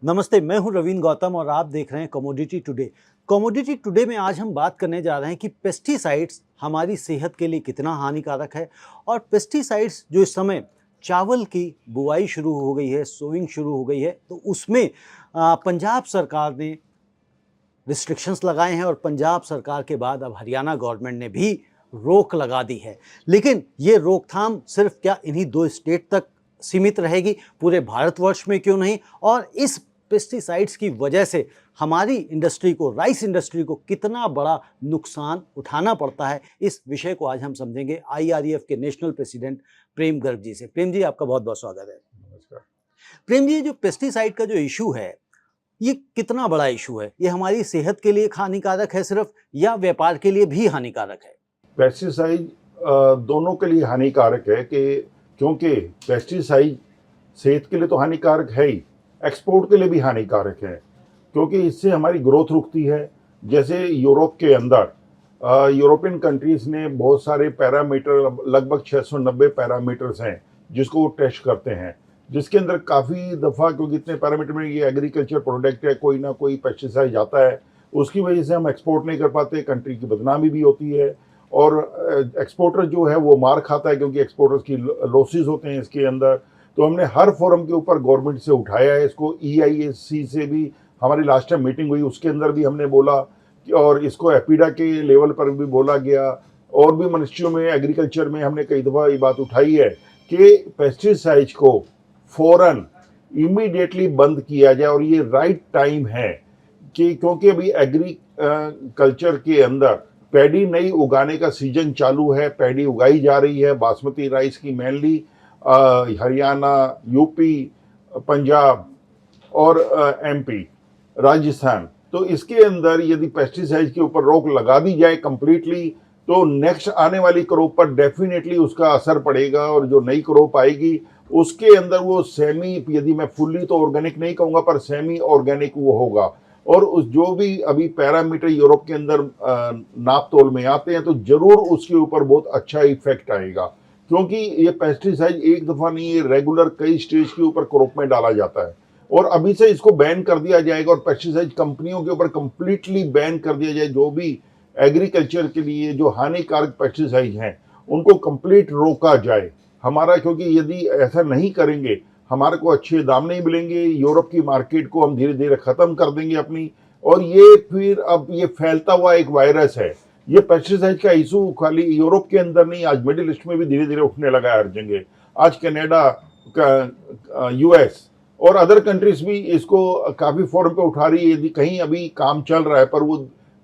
नमस्ते, मैं हूं रवीन गौतम और आप देख रहे हैं कमोडिटी टुडे। कमोडिटी टुडे में आज हम बात करने जा रहे हैं कि पेस्टिसाइड्स हमारी सेहत के लिए कितना हानिकारक है और पेस्टिसाइड्स जो इस समय चावल की बुआई शुरू हो गई है, सोइंग शुरू हो गई है, तो उसमें पंजाब सरकार ने रिस्ट्रिक्शंस लगाए हैं और पंजाब सरकार के बाद अब हरियाणा गवर्नमेंट ने भी रोक लगा दी है। लेकिन ये रोकथाम सिर्फ क्या इन्हीं 2 स्टेट तक सीमित रहेगी, पूरे भारतवर्ष में क्यों नहीं, और इस पेस्टिसाइड्स की वजह से हमारी इंडस्ट्री को, राइस इंडस्ट्री को कितना बड़ा नुकसान उठाना पड़ता है, इस विषय को आज हम समझेंगे IREF के नेशनल प्रेसिडेंट प्रेम गर्ग जी से। प्रेम जी, आपका बहुत बहुत स्वागत है। नमस्कार। प्रेम जी, जो पेस्टिसाइड का जो इशू है, ये कितना बड़ा इशू है? ये हमारी सेहत के लिए हानिकारक है सिर्फ, या व्यापार के लिए भी हानिकारक है? पेस्टिसाइड दोनों के लिए हानिकारक है क्योंकि पेस्टिसाइड सेहत के लिए तो हानिकारक है ही, एक्सपोर्ट के लिए भी हानिकारक है क्योंकि इससे हमारी ग्रोथ रुकती है। जैसे यूरोप के अंदर यूरोपियन कंट्रीज़ ने बहुत सारे पैरामीटर, लगभग 690 पैरामीटर्स हैं जिसको वो टेस्ट करते हैं, जिसके अंदर काफ़ी दफ़ा, क्योंकि इतने पैरामीटर में ये एग्रीकल्चर प्रोडक्ट है, कोई ना कोई पेस्टिसाइड जाता है, उसकी वजह से हम एक्सपोर्ट नहीं कर पाते, कंट्री की बदनामी भी होती है और एक्सपोर्टर जो है वो मार खाता है क्योंकि एक्सपोर्टर्स की लॉसेस होते हैं इसके अंदर। तो हमने हर फोरम के ऊपर गवर्नमेंट से उठाया है इसको। EIAC से भी हमारी लास्ट टाइम मीटिंग हुई, उसके अंदर भी हमने बोला और इसको एपीडा के लेवल पर भी बोला गया और भी मिनिस्ट्रियों में, एग्रीकल्चर में हमने कई दफ़ा ये बात उठाई है कि पेस्टिसाइड्स को फौरन इमीडिएटली बंद किया जाए। और ये राइट टाइम है क्योंकि अभी एग्रीकल्चर के अंदर पैडी नई उगाने का सीजन चालू है, पैडी उगाई जा रही है, बासमती राइस की मेनली हरियाणा, यूपी, पंजाब और MP, राजस्थान। तो इसके अंदर यदि पेस्टिसाइड के ऊपर रोक लगा दी जाए कंप्लीटली, तो नेक्स्ट आने वाली क्रॉप पर डेफिनेटली उसका असर पड़ेगा और जो नई क्रॉप आएगी उसके अंदर वो सेमी, यदि मैं फुल्ली तो ऑर्गेनिक नहीं कहूँगा पर सेमी ऑर्गेनिक वो होगा। और उस जो भी अभी पैरामीटर यूरोप के अंदर नाप तोल में आते हैं तो जरूर उसके ऊपर बहुत अच्छा इफेक्ट आएगा क्योंकि ये पेस्टिसाइड एक दफ़ा नहीं, ये रेगुलर कई स्टेज के ऊपर क्रॉप में डाला जाता है और अभी से इसको बैन कर दिया जाएगा और पेस्टिसाइड कंपनियों के ऊपर कंप्लीटली बैन कर दिया जाए। जो भी एग्रीकल्चर के लिए जो हानिकारक पेस्टिसाइड हैं उनको कंप्लीट रोका जाए हमारा, क्योंकि यदि ऐसा नहीं करेंगे हमारे को अच्छे दाम नहीं मिलेंगे, यूरोप की मार्केट को हम धीरे धीरे ख़त्म कर देंगे अपनी। और ये फिर अब ये फैलता हुआ एक वायरस है। ये पेस्टिसाइड का इशू खाली यूरोप के अंदर नहीं, आज मिडिल ईस्ट में भी धीरे धीरे उठने लगा है हर जगह। आज कनाडा, US और अदर कंट्रीज भी इसको काफ़ी फोरम पे उठा रही है। यदि कहीं अभी काम चल रहा है पर वो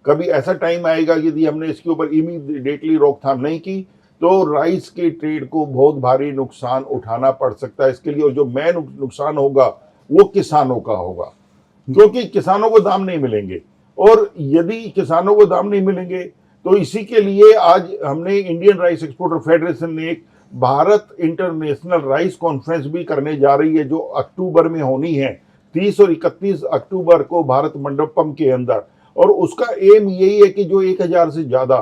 कभी ऐसा टाइम आएगा यदि हमने इसके ऊपर इमीडिएटली रोकथाम नहीं की तो राइस के ट्रेड को बहुत भारी नुकसान उठाना पड़ सकता है इसके लिए। और जो मेन नुकसान होगा वो किसानों का होगा क्योंकि किसानों को दाम नहीं मिलेंगे और यदि किसानों को दाम नहीं मिलेंगे तो इसी के लिए आज हमने इंडियन राइस एक्सपोर्टर फेडरेशन ने एक भारत इंटरनेशनल राइस कॉन्फ्रेंस भी करने जा रही है जो अक्टूबर में होनी है, 30 और 31 अक्टूबर को भारत मंडपम के अंदर। और उसका एम यही है कि जो 1000 से ज़्यादा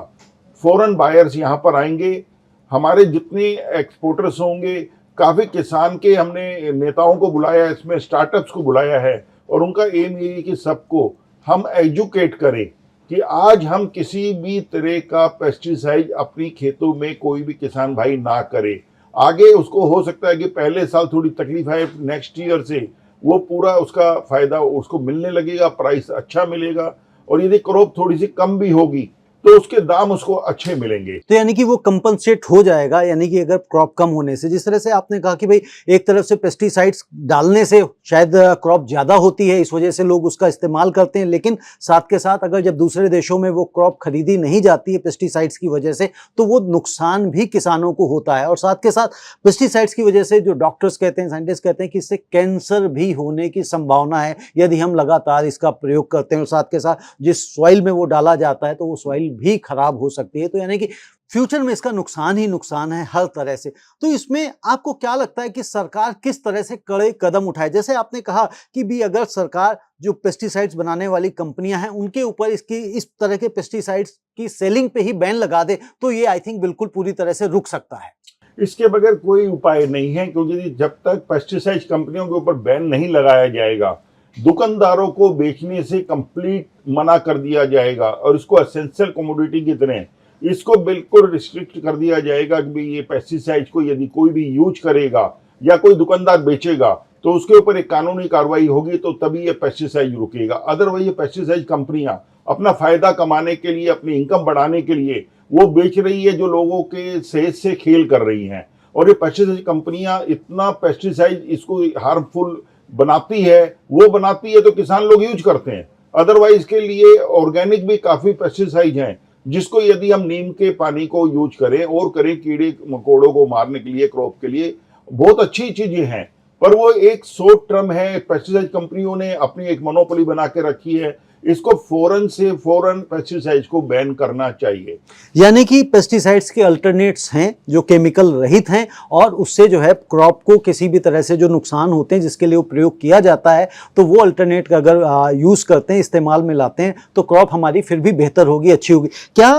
फॉरेन बायर्स यहाँ पर आएंगे, हमारे जितने एक्सपोर्टर्स होंगे, काफ़ी किसान के हमने नेताओं को बुलाया है, इसमें स्टार्टअप्स को बुलाया है और उनका एम ये है कि सबको हम एजुकेट करें कि आज हम किसी भी तरह का पेस्टिसाइड अपनी खेतों में कोई भी किसान भाई ना करे। आगे उसको हो सकता है कि पहले साल थोड़ी तकलीफ है, नेक्स्ट ईयर से वो पूरा उसका फ़ायदा उसको मिलने लगेगा, प्राइस अच्छा मिलेगा और यदि क्रॉप थोड़ी सी कम भी होगी तो उसके दाम उसको अच्छे मिलेंगे। तो यानी कि वो कंपनसेट हो जाएगा, यानी कि अगर क्रॉप कम होने से, जिस तरह से आपने कहा कि भाई एक तरफ से पेस्टिसाइड्स डालने से शायद क्रॉप ज़्यादा होती है, इस वजह से लोग उसका इस्तेमाल करते हैं, लेकिन साथ के साथ अगर जब दूसरे देशों में वो क्रॉप खरीदी नहीं जाती है पेस्टिसाइड्स की वजह से तो वो नुकसान भी किसानों को होता है। और साथ के साथ पेस्टिसाइड्स की वजह से जो डॉक्टर्स कहते हैं, साइंटिस्ट कहते हैं कि इससे कैंसर भी होने की संभावना है यदि हम लगातार इसका प्रयोग करते हैं। और साथ के साथ जिस सॉइल में वो डाला जाता है तो वो सॉइल भी खराब हो सकती है। तो यानी कि फ्यूचर में इसका नुकसान ही नुकसान है हर तरह से। तो इसमें आपको क्या लगता है कि सरकार किस तरह से कड़े कदम उठाए? जैसे आपने कहा कि भी अगर सरकार जो पेस्टिसाइड्स बनाने वाली कंपनियां हैं उनके ऊपर इसकी इस तरह के पेस्टिसाइड्स की सेलिंग पे ही बैन लगा दे तो ये आई थिंक बिल्कुल पूरी तरह से रुक सकता है। इसके बगैर कोई उपाय नहीं है, क्योंकि जब तक पेस्टिसाइड कंपनियों के ऊपर बैन नहीं लगाया जाएगा, दुकानदारों को बेचने से कंप्लीट मना कर दिया जाएगा और इसको एसेंशियल कमोडिटी की तरह इसको बिल्कुल रिस्ट्रिक्ट कर दिया जाएगा कि भाई ये पेस्टिसाइड को यदि कोई भी यूज करेगा या कोई दुकानदार बेचेगा तो उसके ऊपर एक कानूनी कार्रवाई होगी, तो तभी ये पेस्टिसाइड रुकेगा। अदरवाइज ये पेस्टिसाइड कंपनियां अपना फायदा कमाने के लिए, अपनी इनकम बढ़ाने के लिए वो बेच रही है, जो लोगों के सेहत से खेल कर रही हैं। और ये पेस्टिसाइड कंपनियां इतना पेस्टिसाइड इसको हार्मफुल बनाती है, वो बनाती है तो किसान लोग यूज करते हैं। अदरवाइज के लिए ऑर्गेनिक भी काफी पेस्टिसाइड हैं, जिसको यदि हम नीम के पानी को यूज करें और करें कीड़े मकोड़ों को मारने के लिए, क्रॉप के लिए, बहुत अच्छी चीजें हैं। पर वो एक शॉर्ट टर्म है। पेस्टिसाइड कंपनियों ने अपनी एक मोनोपोली बना के रखी है, इसको फौरन पेस्टिसाइड्स को बैन करना चाहिए। यानी कि पेस्टिसाइड्स के अल्टरनेट्स हैं जो केमिकल रहित हैं और उससे जो है क्रॉप को किसी भी तरह से जो नुकसान होते हैं जिसके लिए वो प्रयोग किया जाता है, तो वो अल्टरनेट का अगर यूज़ करते हैं, इस्तेमाल में लाते हैं, तो क्रॉप हमारी फिर भी बेहतर होगी, अच्छी होगी। क्या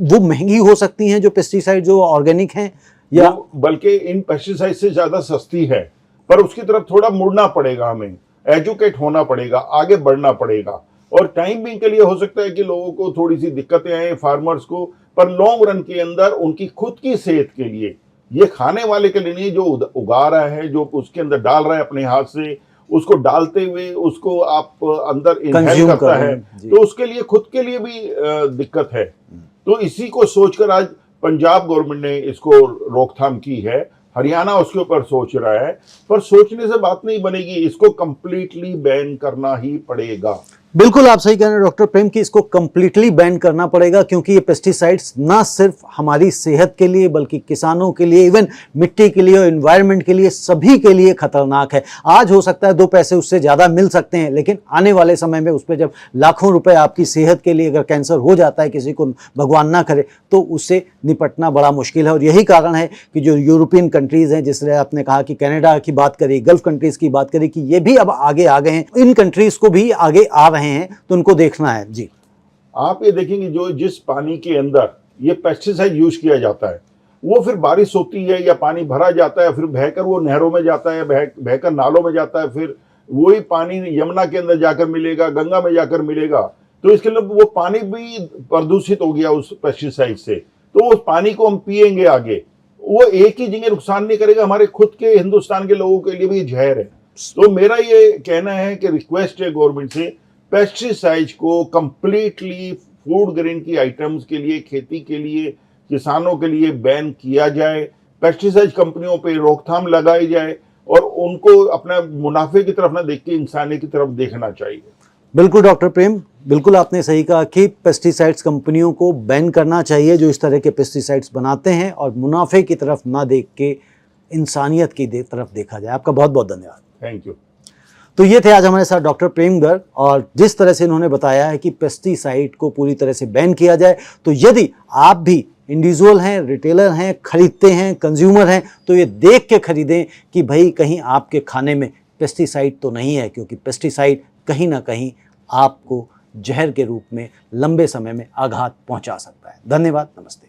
वो महंगी हो सकती हैं जो पेस्टिसाइड जो ऑर्गेनिक हैं, या बल्कि इन पेस्टिसाइड से ज्यादा सस्ती है? पर उसकी तरफ थोड़ा मुड़ना पड़ेगा, हमें एजुकेट होना पड़ेगा, आगे बढ़ना पड़ेगा। और टाइम भी के लिए हो सकता है कि लोगों को थोड़ी सी दिक्कतें आए, फार्मर्स को, पर लॉन्ग रन के अंदर उनकी खुद की सेहत के लिए, ये खाने वाले के लिए नहीं, जो उगा रहा है, जो उसके अंदर डाल रहा है अपने हाथ से, उसको डालते हुए उसको आप अंदर इनहेल करता है, तो उसके लिए खुद के लिए भी दिक्कत है। तो इसी को सोचकर आज पंजाब गवर्नमेंट ने इसको रोकथाम की है, हरियाणा उसके ऊपर सोच रहा है। पर सोचने से बात नहीं बनेगी, इसको कंप्लीटली बैन करना ही पड़ेगा। बिल्कुल आप सही कह रहे हैं डॉक्टर प्रेम कि इसको कंप्लीटली बैन करना पड़ेगा, क्योंकि ये पेस्टिसाइड्स ना सिर्फ हमारी सेहत के लिए बल्कि किसानों के लिए, इवन मिट्टी के लिए और एनवायरनमेंट के लिए, सभी के लिए खतरनाक है। आज हो सकता है 2 पैसे उससे ज़्यादा मिल सकते हैं, लेकिन आने वाले समय में उस पर जब लाखों रुपए आपकी सेहत के लिए, अगर कैंसर हो जाता है किसी को, भगवान ना करे, तो उससे निपटना बड़ा मुश्किल है। और यही कारण है कि जो यूरोपियन कंट्रीज़ हैं, जिसने आपने कहा कि कनाडा की बात करी, गल्फ कंट्रीज़ की बात करी, कि ये भी अब आगे आ गए हैं, इन कंट्रीज़ को भी आगे आ रहे हैं, तो उनको देखना है। जी, आप ये देखेंगे जो जिस पानी के अंदर ये पेस्टिसाइड यूज किया जाता है, वो फिर बारिश होती है या पानी भरा जाता है, फिर बहकर वो नहरों में जाता है, बहकर नालों में जाता है, फिर वही पानी यमुना के अंदर जाकर मिलेगा, गंगा में जाकर मिलेगा। तो इसके लिए वो पानी भी प्रदूषित हो गया उस पेस्टिसाइड से। तो उस पानी को हम पिएंगे आगे, वो एक ही जगह नुकसान नहीं करेगा, हमारे खुद के हिंदुस्तान के लोगों के लिए भी जहर है। तो मेरा ये कहना है कि रिक्वेस्ट है गवर्नमेंट से, पेस्टिसाइड्स को कंप्लीटली फूड ग्रेन की आइटम्स के लिए, खेती के लिए, किसानों के लिए बैन किया जाए। पेस्टिसाइड कंपनियों पे रोकथाम लगाई जाए और उनको अपना मुनाफे की तरफ ना देख के इंसानी की तरफ देखना चाहिए। बिल्कुल डॉक्टर प्रेम, बिल्कुल आपने सही कहा कि पेस्टिसाइड्स कंपनियों को बैन करना चाहिए जो इस तरह के पेस्टिसाइड्स बनाते हैं, और मुनाफे की तरफ ना देख के इंसानियत की तरफ देखा जाए। आपका बहुत बहुत धन्यवाद। Thank you. तो ये थे आज हमारे साथ डॉक्टर प्रेम गर्ग, और जिस तरह से इन्होंने बताया है कि पेस्टिसाइड को पूरी तरह से बैन किया जाए। तो यदि आप भी इंडिविजुअल हैं, रिटेलर हैं, खरीदते हैं, कंज्यूमर हैं, तो ये देख के खरीदें कि भाई कहीं आपके खाने में पेस्टिसाइड तो नहीं है, क्योंकि पेस्टिसाइड कहीं ना कहीं आपको जहर के रूप में लंबे समय में आघात पहुंचा सकता है। धन्यवाद, नमस्ते।